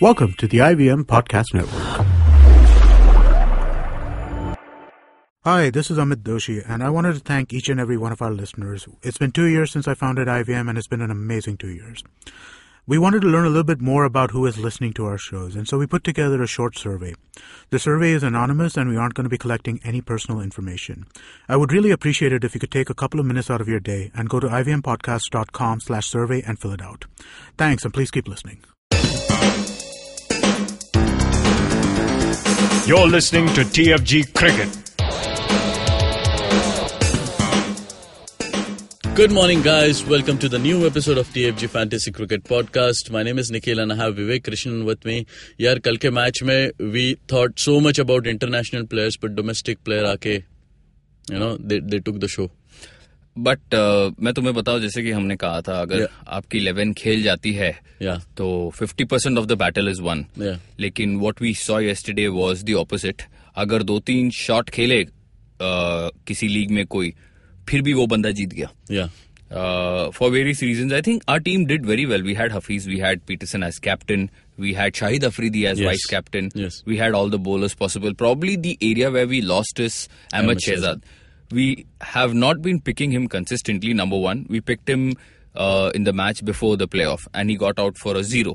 Welcome to the IVM Podcast Network. Hi, this is Amit Doshi, and I wanted to thank each and every one of our listeners. It's been 2 years since I founded IVM, and it's been an amazing 2 years. We wanted to learn a little bit more about who is listening to our shows, and so we put together a short survey. The survey is anonymous, and we aren't going to be collecting any personal information. I would really appreciate it if you could take a couple of minutes out of your day and go to ivmpodcast.com/survey and fill it out. Thanks, and please keep listening. You're listening to TFG Cricket. Good morning, guys. Welcome to the new episode of TFG Fantasy Cricket Podcast. My name is Nikhil and I have Vivek Krishnan with me. यार कल के match में we thought so much about international players, but domestic player आके, you know, they took the show. But मैं तुम्हें बताऊं, जैसे कि हमने कहा था, अगर आपकी 11 खेल जाती है तो 50% off the battle is won. लेकिन what we saw yesterday was the opposite. अगर 2-3 शॉट खेले किसी लीग में कोई, फिर भी वो बंदा जीत गया. For various reasons, I think our team did very well. We had Hafiz, we had Peterson as captain, we had Shahid Afridi as vice captain, we had all the bowlers possible. Probably the area where we lost is Ahmed Shehzad. We have not been picking him consistently, number one. We picked him in the match before the playoff and he got out for a 0.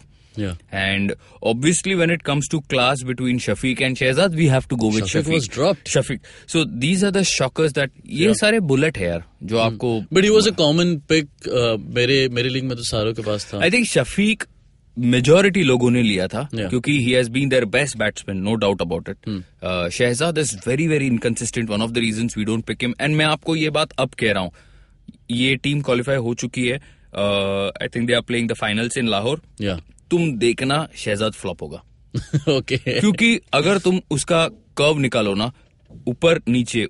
And obviously when it comes to class between Shafiq and Shehzad, we have to go with Shafiq. Was dropped. Shafiq. So these are the shockers that ये सारे bullet है यार जो आपको. But he was a common pick. मेरे league में तो सारों के पास था. I think Shafiq मेजॉरिटी लोगों ने लिया था क्योंकि he has been their best batsman, no doubt about it. Shehzad is very very inconsistent. One of the reasons we don't pick him. And मैं आपको ये बात अब कह रहा हूँ, ये टीम क्वालिफाई हो चुकी है. I think they are playing the finals in Lahore. तुम देखना शहजाद फ्लॉप होगा. क्योंकि अगर तुम उसका कर्व निकालो ना, ऊपर नीचे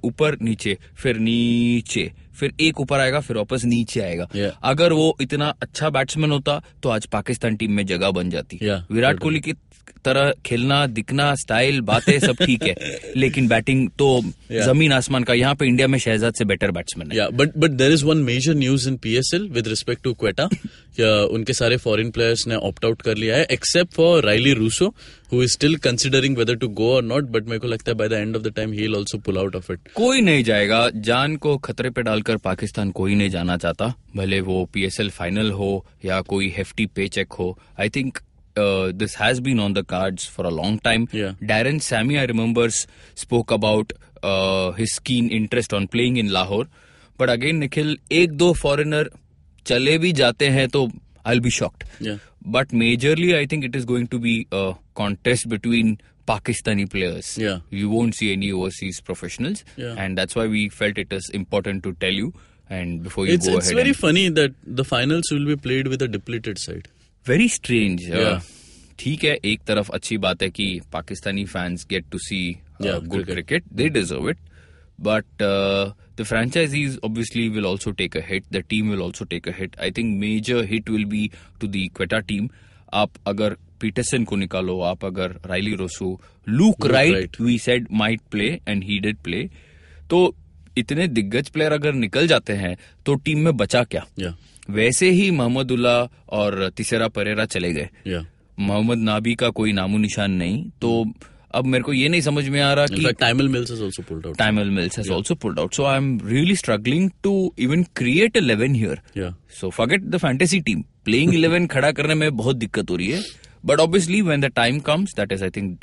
फिर नीचे, फिर एक ऊपर आएगा फिर वापस नीचे आएगा. अगर वो इतना अच्छा बैट्समैन होता तो आज पाकिस्तान टीम में जगह बन जाती. विराट कोहली की तरह खेलना, दिखना, स्टाइल, बातें सब ठीक है, लेकिन बैटिंग तो जमीन आसमान का. यहाँ पे इंडिया में शहजाद से बेटर बैट्समैन है. But there is one major news in PSL with respect to Quetta. उनके सारे फॉरेन प्लेयर्स ने ऑप्ट आउट कर लिया है except for Rilee Rossouw, who is still considering whether to go or not. But मेरे को लगता है by the end of the time he will also pull out of it. कोई नहीं जाएगा. जान को खतरे पे डालकर पाकिस्तान कोई नहीं जाना चाहता, भले वो PSL फाइनल हो या कोई हेफ्टी पे चेक हो. I think this has been on the cards for a long time. Darren Sammy, I remember, spoke about his keen interest on playing in Lahore. But again, Nikhil, 1-2 foreigner chale bhi jate hain to I'll be shocked. But majorly, I think it is going to be a contest between Pakistani players. You won't see any overseas professionals. And that's why we felt it is important to tell you. And before you go ahead. It's very funny that the finals will be played with a depleted side. Very strange. ठीक है, एक तरफ अच्छी बात है कि Pakistani fans get to see good cricket, they deserve it. But the franchisees obviously will also take a hit. The team will also take a hit. I think major hit will be to the Quetta team. आप अगर Peterson को निकालो, आप अगर Rilee Rossouw, look right we said might play and he did play. तो इतने दिग्गज player अगर निकल जाते हैं तो टीम में बचा क्या? वैसे ही मोहम्मदुल्लाह और तिसेरा परेरा चले गए. मोहम्मद नाबी का कोई नामो निशान नहीं. तो अब मेरे को ये नहीं समझ में आ रहा कि Tymal mills has also pulled out. Taimel Mills has also pulled out. So I'm really struggling to even create 11 here. So forget the fantasy team. Playing 11 खड़ा करने में बहुत दिक्कत हो रही है. But obviously when the time comes, that is I think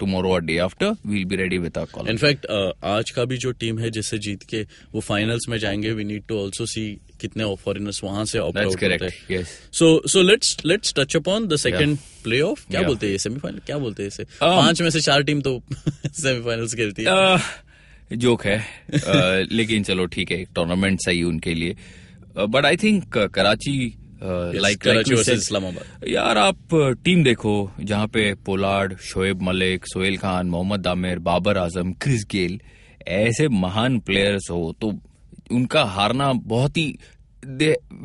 tomorrow or day after, we'll be ready with our call. In fact, आज का भी जो टीम है जिससे जीत के वो फाइनल्स में जाएंगे, we need to also see कितने फॉरेनर्स वहां से ऑप्ट आउट होते हैं. Yes. So let's touch upon the second playoff. क्या बोलते हैं ये, सेमीफाइनल क्या बोलते हैं इसे? 5 में से 4 टीम तो सेमीफाइनल्स खेलती है. जोक है. लेकिन चलो ठीक है, एक टूर्नामेंट सही उनके लिए. But I think Karachi Karachi versus Islamabad. यार आप टीम देखो जहाँ पे Pollard, Shoaib Malik, Sohail Khan, Mohammad Aamir, Babar Azam, Chris Gayle, ऐसे महान प्लेयर्स हो तो उनका हारना बहुत ही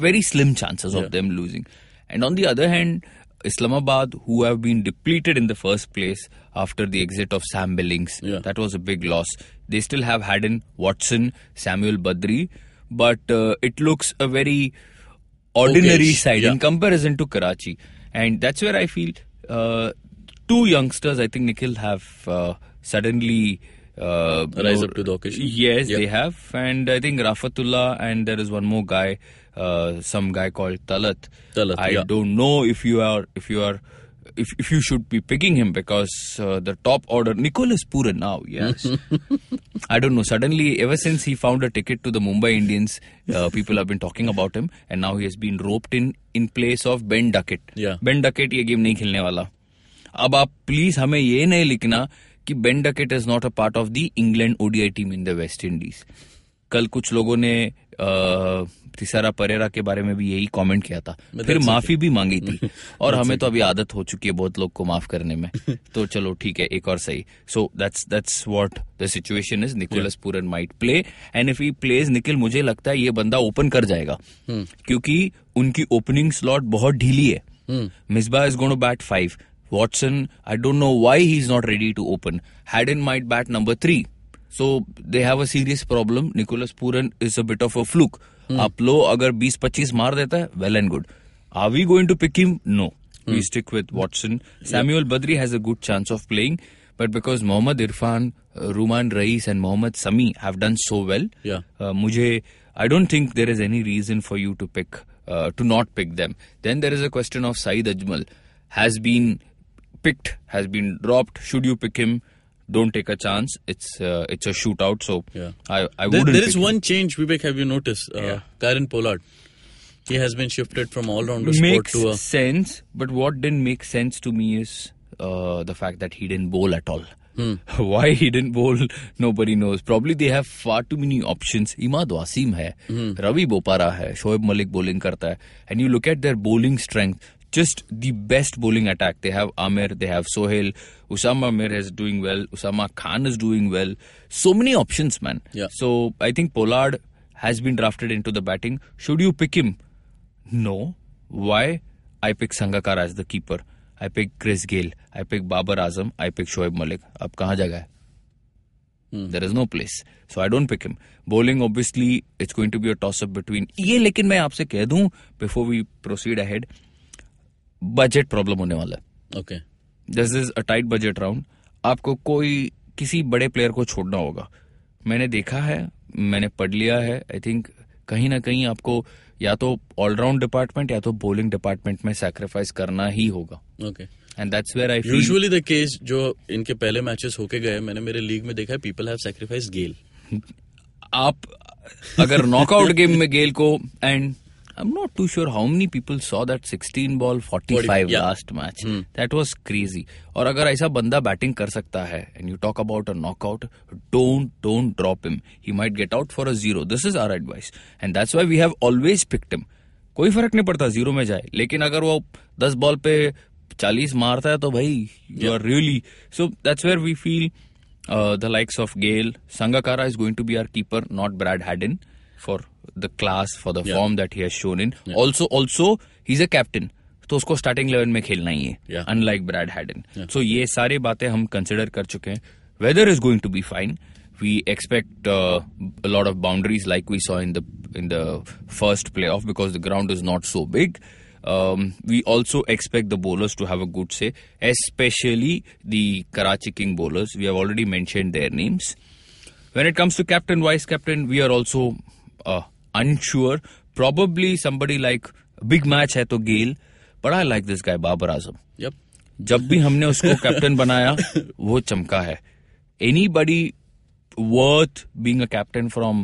very slim chances of them losing. And on the other hand, Islamabad, who have been depleted in the first place after the exit of Sam Billings, that was a big loss. They still have Haddon, Watson, Samuel Badri, but it looks a very ordinary side in comparison to Karachi. And that's where I feel two youngsters, I think, Nikhil, have suddenly rise up to the occasion. Yes, they have. And I think Rafatullah, and there is one more guy, some guy called Talat. I don't know if you should be picking him, because the top order, Nicholas Pooran now, yes. I don't know. Suddenly, ever since he found a ticket to the Mumbai Indians, people have been talking about him, and now he has been roped in place of Ben Duckett. Ben Duckett ये game नहीं खेलने वाला. अब आप please हमें ये नहीं लिखना कि Ben Duckett is not a part of the England ODI team in the West Indies. कल कुछ लोगों ने तिसारा परेरा के बारे में भी यही कमेंट किया था, फिर माफी भी मांगी थी, और हमें तो अभी आदत हो चुकी है बहुत लोग को माफ करने में, तो चलो ठीक है, एक और सही. So that's what the situation is. Nicholas Pooran might play, and if he plays, Nikhil, मुझे लगता है ये बंदा ओपन कर जाएगा, क्योंकि उनकी ओपनिंग स्लॉट बहुत ढीली है. Misbah is going to bat 5. Watson, I don't know why he's not ready to open. Haddon might bat number 3. So they have a serious problem. Nicholas Pooran is a bit of a fluke. आप लो अगर 20-25 मार देता है, well and good. Are we going to pick him? No. We stick with Watson. Samuel Badri has a good chance of playing, but because Mohammad Irfan, Ruman Rais and Mohammad Sami have done so well, I don't think there is any reason for you to pick, to not pick them. Then there is a question of Saeed Ajmal. Has been picked, has been dropped. Should you pick him? Don't take a chance. It's a shootout, so I wouldn't. There is one change, Vivek. Have you noticed? Kieron Pollard. He has been shifted from all-rounder sport to a... Makes sense, but what didn't make sense to me is the fact that he didn't bowl at all. Why he didn't bowl, nobody knows. Probably they have far too many options. Imad Wasim hai, Ravi Bopara hai, Shoaib Malik bowling karta hai, and you look at their bowling strength. Just the best bowling attack. They have Amir, they have Sohail, Usama Mir is doing well, Usama Khan is doing well. So many options, man. So I think Pollard has been drafted into the batting. Should you pick him? No. Why? I pick Sangakkara as the keeper. I pick Chris Gayle. I pick Babar Azam. I pick Shoaib Malik. Ab kahan jagah hai? There is no place. So I don't pick him. Bowling, obviously, it's going to be a toss-up between... ये लेकिन मैं आपसे कह दूं, before we proceed ahead, budget problem होने वाला है. Okay, this is a tight budget round. आपको किसी बड़े प्लेयर को छोड़ना होगा. मैंने देखा है, मैंने पढ़ लिया है. आई थिंक कहीं ना कहीं आपको या तो ऑलराउंड डिपार्टमेंट या तो बॉलिंग डिपार्टमेंट में सैक्रिफाइस करना ही होगा. Okay, and that's where I feel usually the case. जो इनके पहले मैचेस होके गए, मैंने मेरे लीग में देखा है, पीपल हैव सैक्रिफाइस गेल. आप अगर नॉकआउट गेम में गेल को, and I'm not too sure how many people saw that 16 ball 45 last match. That was crazy. और अगर ऐसा बंदा बैटिंग कर सकता है, and you talk about a knockout, don't drop him. He might get out for a 0. This is our advice. And that's why we have always picked him. कोई फर्क नहीं पड़ता 0 में जाए, लेकिन अगर वो 10 बॉल पे 40 मारता है तो भाई you are really... So that's where we feel the likes of Gayle. Sangakkara is going to be our keeper, not Brad Haddon, for the class, for the form that he has shown in. Also he's a captain, तो उसको starting 11 में खेलना ही है, unlike Brad Haddon. So ये सारे बातें हम consider कर चुके हैं. Weather is going to be fine. We expect a lot of boundaries like we saw in the first playoff, because the ground is not so big. We also expect the bowlers to have a good say, especially the Karachi King bowlers. We have already mentioned their names. When it comes to captain, vice captain, we are also unsure. Probably somebody like big match है तो Gayle, but I like this guy Babar Azam. जब भी हमने उसको captain बनाया, वो चमका है. Anybody worth being a captain from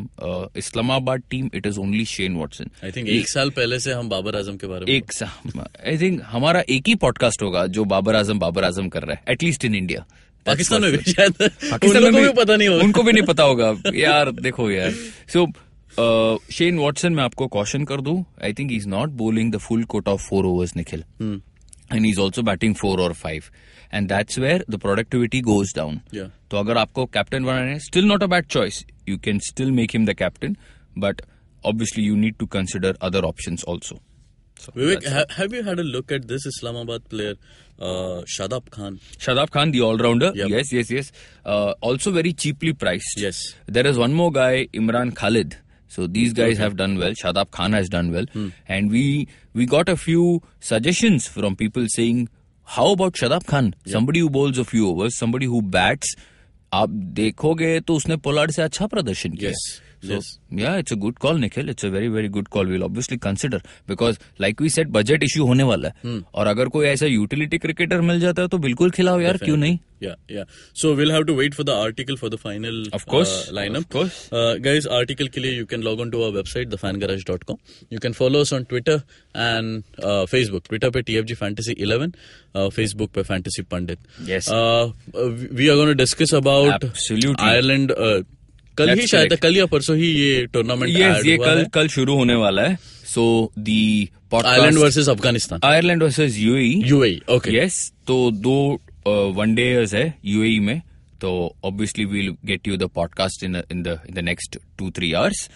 Islamabad team, it is only Shane Watson. I think एक साल पहले से हम बाबर आजम के बारे में I think हमारा एक ही पॉडकास्ट होगा जो बाबर आजम कर रहा है, एटलीस्ट इन इंडिया. पाकिस्तान में भी शायद उनको भी पता नहीं होगा, उनको भी नहीं पता होगा यार. देखो यार, सो Shane Watson मैं आपको caution कर दूं, I think he's not bowling the full quota of 4 overs, Nikhil. And he's also batting 4 or 5. And that's where the productivity goes down. तो अगर आपको कैप्टन बनाना है, still not a bad choice. You can still make him the captain, but obviously you need to consider other options also. So Vivek, have you had a look at this Islamabad player, Shadab Khan? Shadab Khan, the all-rounder. Yes. Also very cheaply priced. Yes. There is one more guy, Imran Khalid. So these guys have done well. Shadab Khan has done well. And we got a few suggestions from people saying, How about Shadab Khan? Somebody who bowls a few overs, somebody who bats. आप देखोगे तो उसने Pollard से अच्छा प्रदर्शन किया. Yeah, it's a good call, Nikhil. It's a very, very good call. We'll obviously consider because, like we said, budget issue होने वाला है. और अगर कोई ऐसा utility cricketer मिल जाता है तो बिल्कुल खिलाओ यार, क्यों नहीं? Yeah. So we'll have to wait for the article for the final lineup. Of course. Guys, article के लिए you can log on to our website, thefangarage.com. You can follow us on Twitter and Facebook. Twitter पे TFG Fantasy 11, Facebook पे Fantasy Pundit. Yes. We are going to discuss about Ireland. कल ही शायद कल या परसों ही ये टूर्नामेंट ये कल शुरू होने वाला है. So the Ireland versus Afghanistan, Ireland versus UAE. Okay. Yes, तो 2 वनडेज है यूएई में. तो obviously we'll get you the podcast in the next 2-3 hours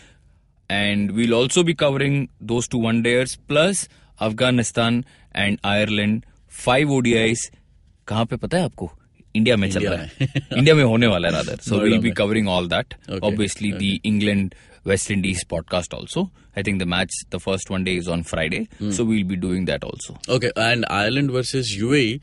and we'll also be covering those 2 one days plus Afghanistan and Ireland 5 ODIs. कहाँ पे पता है आपको? India में चल रहा है. इंडिया में होने वाला है rather. So we'll be covering all that. Obviously the England West Indies podcast also. I think the first one day is on Friday. So we'll be doing that also. Okay, and Ireland versus UAE,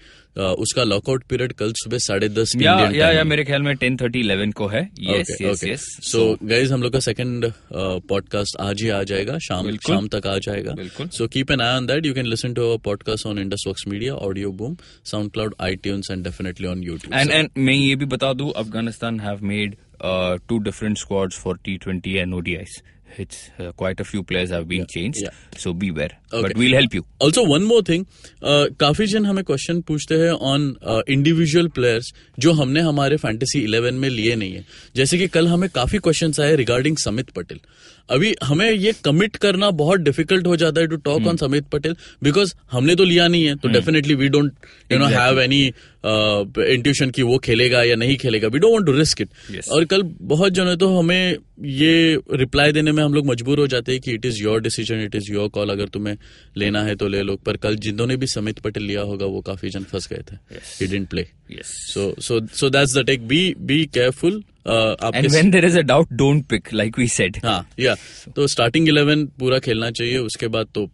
उसका lockout period कल सुबह 10:30 Indian time. या मेरे ख्याल में 10:30-11 को है. Yes. So guys, हम लोग का सेकंड पॉडकास्ट आज ही आ जाएगा, शाम तक आ जाएगा. So keep an eye on that. You can listen to our podcast on IndusVox Media, Audio Boom, SoundCloud, iTunes, and definitely on YouTube. And मैं ये भी बता दूं, Afghanistan have made 2 different squads for T20 and ODIs. It's quite a few players have been changed. So beware. Okay. But we'll help you. Also one more thing, काफी जन हमें question पूछते हैं on individual players जो हमने हमारे fantasy 11 में लिए नहीं है. जैसे कि कल हमें काफी क्वेश्चंस आए रिगार्डिंग समित पटेल. अभी हमें ये कमिट करना बहुत डिफिकल्ट हो जाता है to talk on Samit Patel because हमने तो लिया नहीं है. तो definitely we don't have any intuition कि वो खेलेगा या नहीं खेलेगा. We don't want to risk it. और कल बहुत जन तो हमें ये रिप्लाई देने में हम लोग मजबूर हो जाते हैं कि it is your decision, it is your call. अगर तुम्हें लेना है तो ले लो. पर कल जिन्होंने भी समित पटेल लिया होगा वो काफी जन फंस गए थे. He didn't play. So that's the take. Be careful. And when there is a doubt, don't pick, like we said. तो स्टार्टिंग 11 पूरा खेलना चाहिए. उसके बाद तो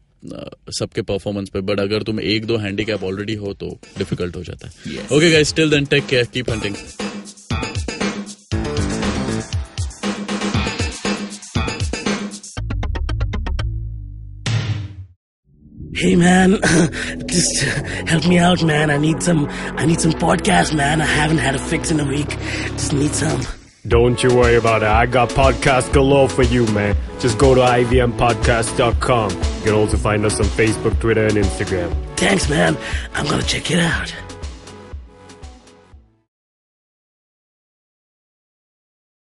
सबके परफॉर्मेंस पे. बट अगर तुम 1-2 हैंडीकैप ऑलरेडी हो तो डिफिकल्ट हो जाता है. Okay guys, till then take care, keep hunting. Hey man, just help me out, man. I need some podcast, man. I haven't had a fix in a week. Just need some. Don't you worry about it. I got podcasts galore for you, man. Just go to ivmpodcast.com. You can also find us on Facebook, Twitter, and Instagram. Thanks, man. I'm gonna check it out.